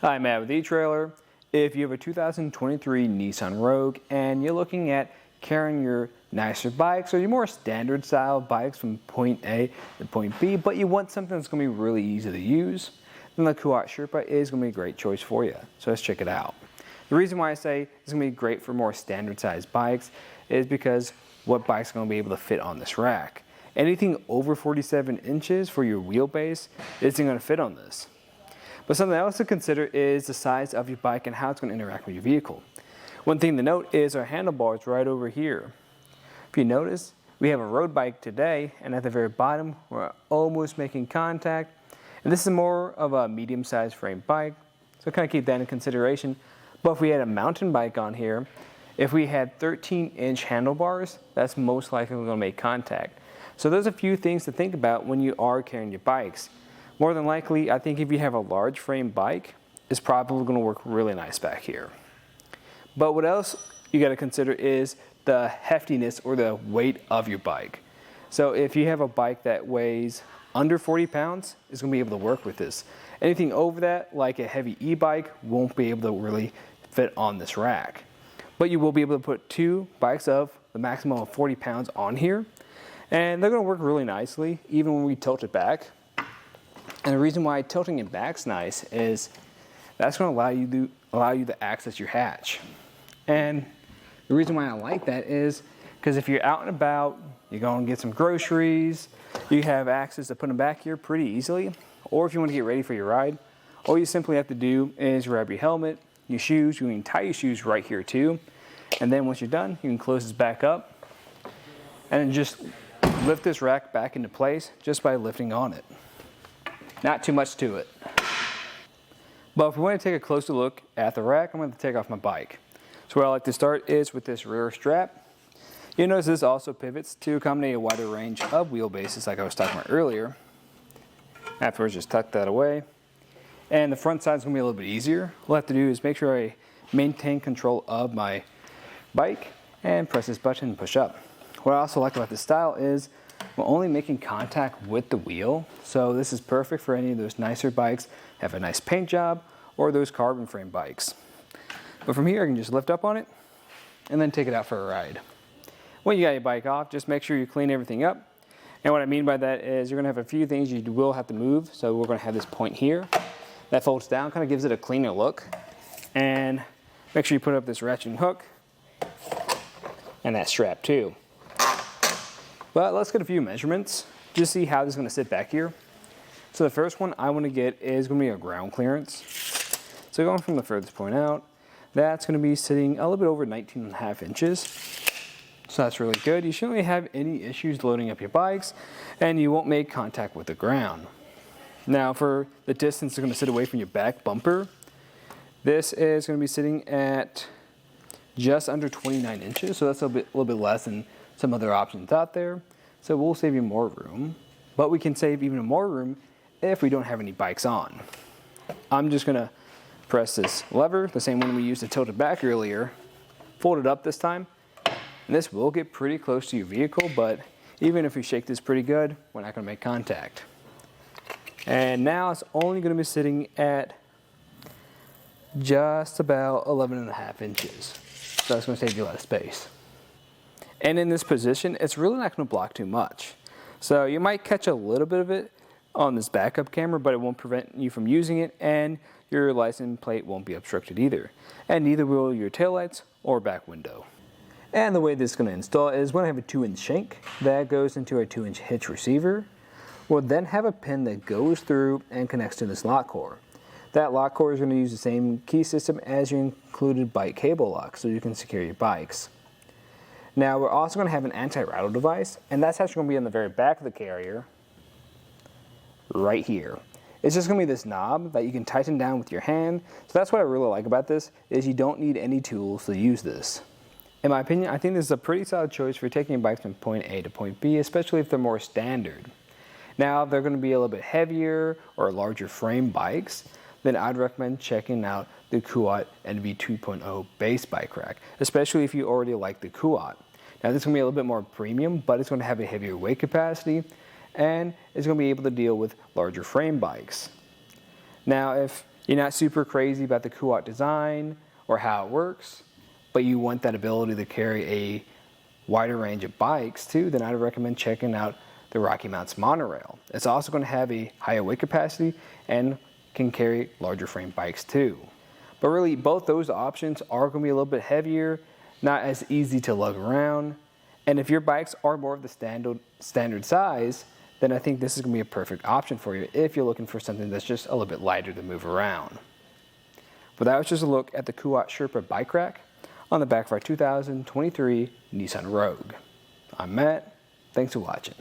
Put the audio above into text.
Hi, Matt with eTrailer. If you have a 2023 Nissan Rogue and you're looking at carrying your nicer bikes or your more standard style bikes from point A to point B, but you want something that's going to be really easy to use, then the Kuat Sherpa is going to be a great choice for you. So let's check it out. The reason why I say it's going to be great for more standard sized bikes is because what bike's going to be able to fit on this rack. Anything over 47 inches for your wheelbase isn't going to fit on this. But something else to consider is the size of your bike and how it's going to interact with your vehicle. One thing to note is our handlebars right over here. If you notice, we have a road bike today, and at the very bottom, we're almost making contact. And this is more of a medium-sized frame bike, so kind of keep that in consideration. But if we had a mountain bike on here, if we had 13-inch handlebars, that's most likely going to make contact. So there's a few things to think about when you are carrying your bikes. More than likely, I think if you have a large frame bike, it's probably going to work really nice back here. But what else you got to consider is the heftiness or the weight of your bike. So if you have a bike that weighs under 40 pounds, it's going to be able to work with this. Anything over that, like a heavy e-bike, won't be able to really fit on this rack. But you will be able to put two bikes of the maximum of 40 pounds on here, and they're going to work really nicely even when we tilt it back. And the reason why tilting it back's nice is that's going to allow you to access your hatch. And the reason why I like that is because if you're out and about, you're going to get some groceries, you have access to put them back here pretty easily. Or if you want to get ready for your ride, all you simply have to do is grab your helmet, your shoes. You can tie your shoes right here too. And then once you're done, you can close this back up and then just lift this rack back into place just by lifting on it. Not too much to it. But if we want to take a closer look at the rack, I'm going to take off my bike. So where I like to start is with this rear strap. You'll notice this also pivots to accommodate a wider range of wheelbases like I was talking about earlier. Afterwards, just tuck that away. And the front side is going to be a little bit easier. All I have to do is make sure I maintain control of my bike and press this button and push up. What I also like about this style is we're only making contact with the wheel, so this is perfect for any of those nicer bikes, have a nice paint job, or those carbon frame bikes. But from here, I can just lift up on it and then take it out for a ride. When you got your bike off, just make sure you clean everything up. And what I mean by that is you're going to have a few things you will have to move. So we're going to have this point here that folds down, kind of gives it a cleaner look. And make sure you put up this ratcheting hook and that strap too. But let's get a few measurements, just see how this is going to sit back here. So the first one I want to get is going to be a ground clearance. So going from the furthest point out, that's going to be sitting a little bit over 19.5 inches. So that's really good. You shouldn't really have any issues loading up your bikes, and you won't make contact with the ground. Now for the distance it's going to sit away from your back bumper, this is going to be sitting at just under 29 inches. So that's a little bit less than some other options out there. So we'll save you more room, but we can save even more room if we don't have any bikes on. I'm just gonna press this lever, the same one we used to tilt it back earlier, fold it up this time, and this will get pretty close to your vehicle, but even if we shake this pretty good, we're not gonna make contact. And now it's only gonna be sitting at just about 11.5 inches. So that's gonna save you a lot of space. And in this position, it's really not going to block too much. So you might catch a little bit of it on this backup camera, but it won't prevent you from using it, and your license plate won't be obstructed either. And neither will your taillights or back window. And the way this is going to install is we're going to have a 2-inch shank that goes into a 2-inch hitch receiver. We'll then have a pin that goes through and connects to this lock core. That lock core is going to use the same key system as your included bike cable lock, so you can secure your bikes. Now we're also going to have an anti-rattle device, and that's actually going to be on the very back of the carrier, right here. It's just going to be this knob that you can tighten down with your hand. So that's what I really like about this, is you don't need any tools to use this. In my opinion, I think this is a pretty solid choice for taking your bikes from point A to point B, especially if they're more standard. Now, if they're going to be a little bit heavier or larger frame bikes, then I'd recommend checking out the Kuat NV 2.0 base bike rack, especially if you already like the Kuat. Now this is going to be a little bit more premium, but it's going to have a heavier weight capacity, and it's going to be able to deal with larger frame bikes. Now if You're not super crazy about the Kuat design or how it works, but you want that ability to carry a wider range of bikes too, then I'd recommend checking out the Rocky Mounts monorail. It's also going to have a higher weight capacity and can carry larger frame bikes too. But really, both those options are going to be a little bit heavier, not as easy to lug around. And if your bikes are more of the standard size, then I think this is going to be a perfect option for you if you're looking for something that's just a little bit lighter to move around. But that was just a look at the Kuat Sherpa Bike Rack on the back of our 2023 Nissan Rogue. I'm Matt. Thanks for watching.